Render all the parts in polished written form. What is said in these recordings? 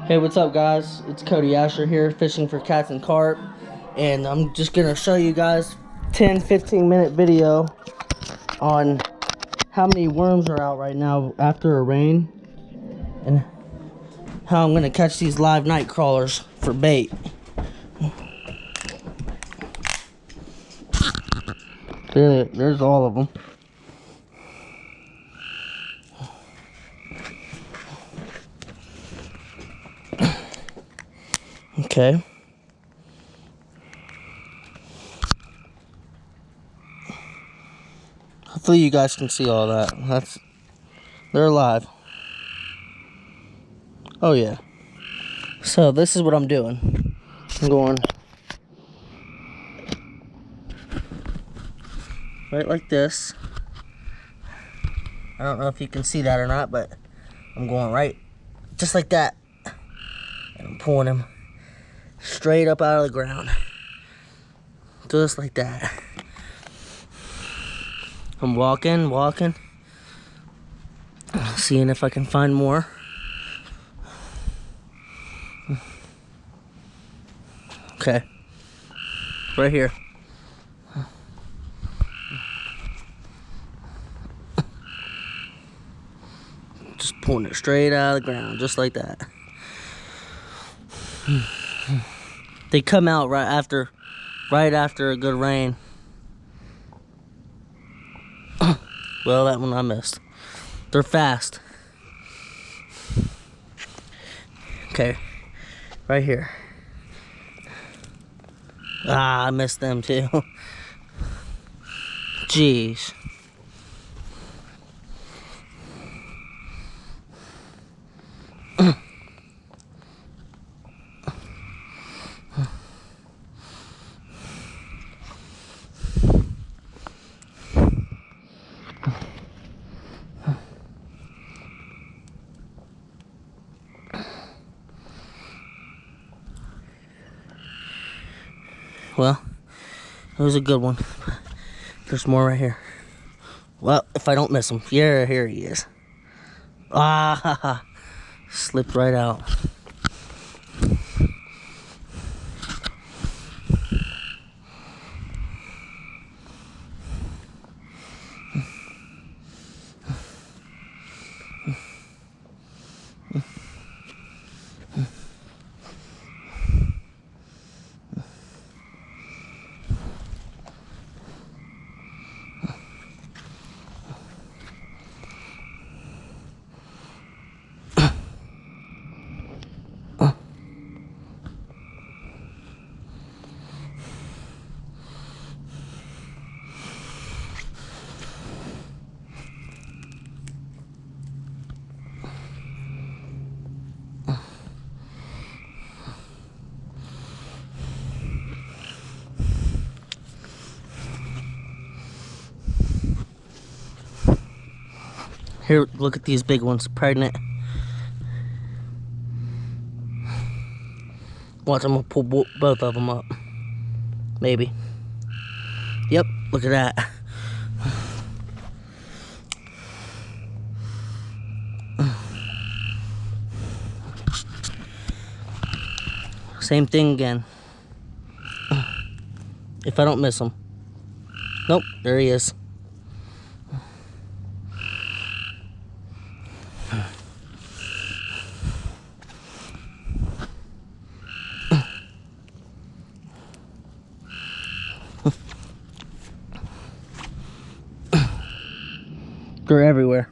Hey, what's up, guys? It's Cody Asher here, fishing for cats and carp, and I'm just gonna show you guys 10-15 minute video on how many worms are out right now after a rain, and how I'm gonna catch these live night crawlers for bait. There's all of them. Okay. Hopefully you guys can see all that. They're alive. Oh yeah. So this is what I'm doing. I'm going right like this. I don't know if you can see that or not, but I'm going right just like that. And I'm pulling him straight up out of the ground. Just like that. I'm walking, seeing if I can find more. Okay, right here. Just pulling it straight out of the ground, just like that. They come out right after a good rain. Well, that one I missed. They're fast. Okay, right here. Ah, I missed them too. Jeez. Well, it was a good one. There's more right here. Well, if I don't miss him. Yeah, here he is. Ah, slipped right out. Here, look at these big ones, pregnant. Watch, I'm gonna pull both of them up. Maybe. Yep, look at that. Same thing again. If I don't miss him. Nope, there he is. They're everywhere.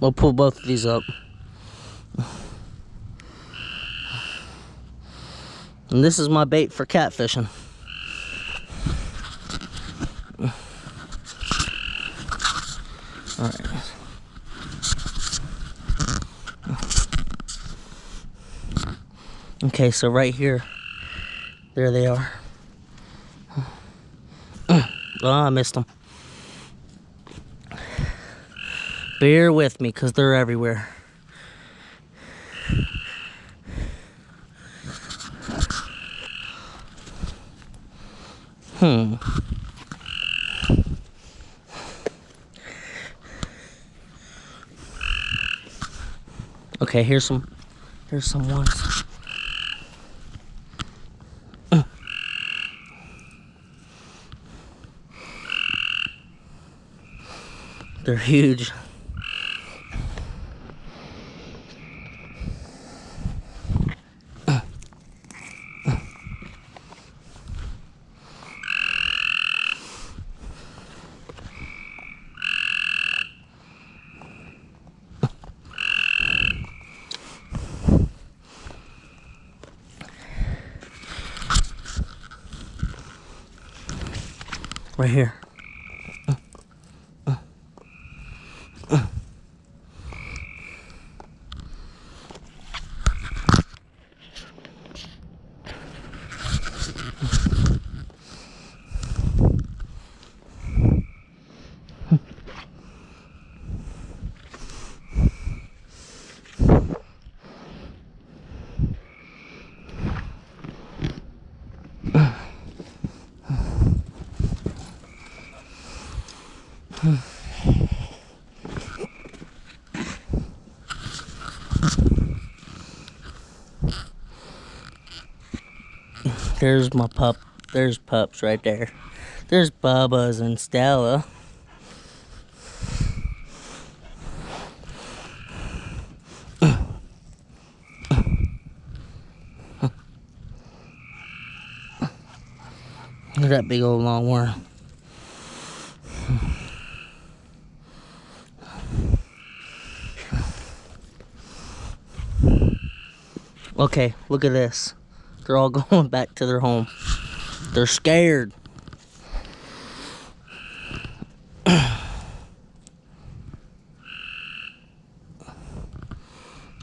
We'll pull both of these up. And this is my bait for catfishing. All right. Okay, so right here, there they are. Oh, I missed them. Bear with me, because they're everywhere. Okay, here's some ones. They're huge. Right here. There's my pup. There's pups right there. There's Bubba's and Stella. Look at that big old long worm. Okay, look at this. They're all going back to their home. They're scared.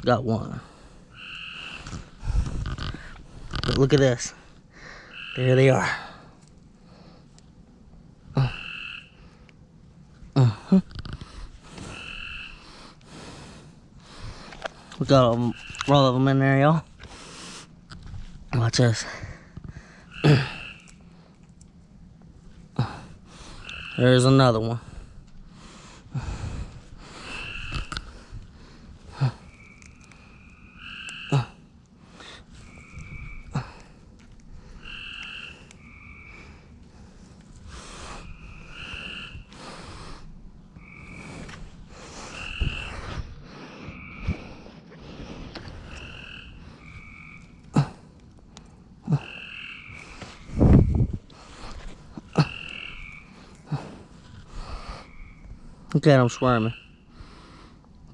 Got one. But look at this. There they are. We got all of them in there, y'all. Watch this. There's another one. Look at them swarming.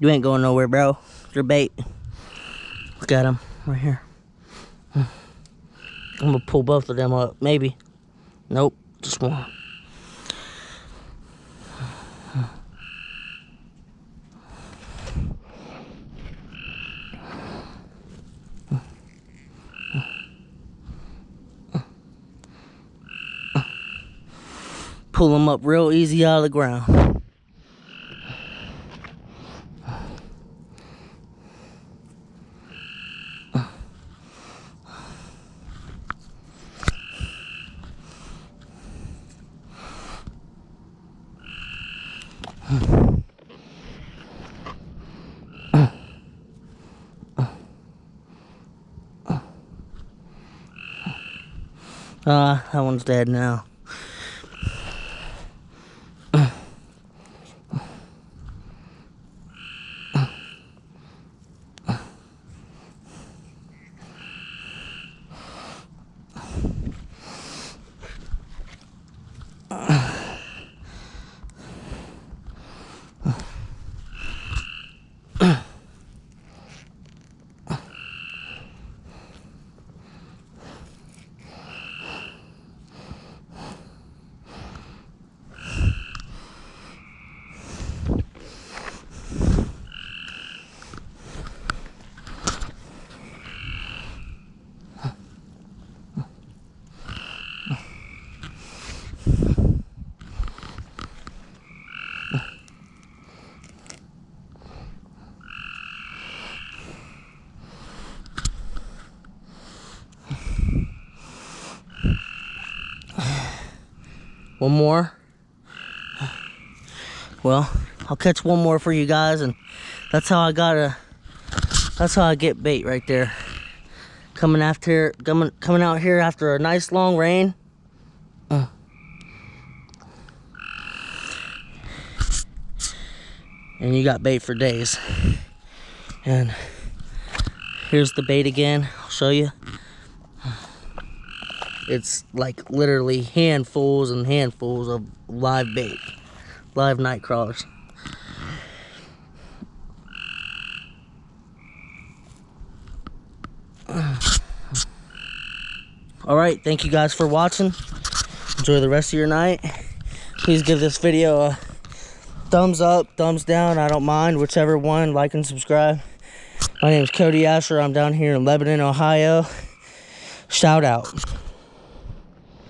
You ain't going nowhere, bro. You're bait. Look at them right here. I'm gonna pull both of them up, maybe. Nope, just one. Pull them up real easy out of the ground. That one's dead now. One more. Well, I'll catch one more for you guys, and that's how I get bait right there. Coming out here after a nice long rain. And you got bait for days. And here's the bait again. I'll show you. It's like literally handfuls and handfuls of live bait, live night crawlers. All right, thank you guys for watching. Enjoy the rest of your night. Please give this video a thumbs up, thumbs down, I don't mind, whichever one. Like and subscribe. My name is Cody Asher. I'm down here in Lebanon, Ohio. Shout out.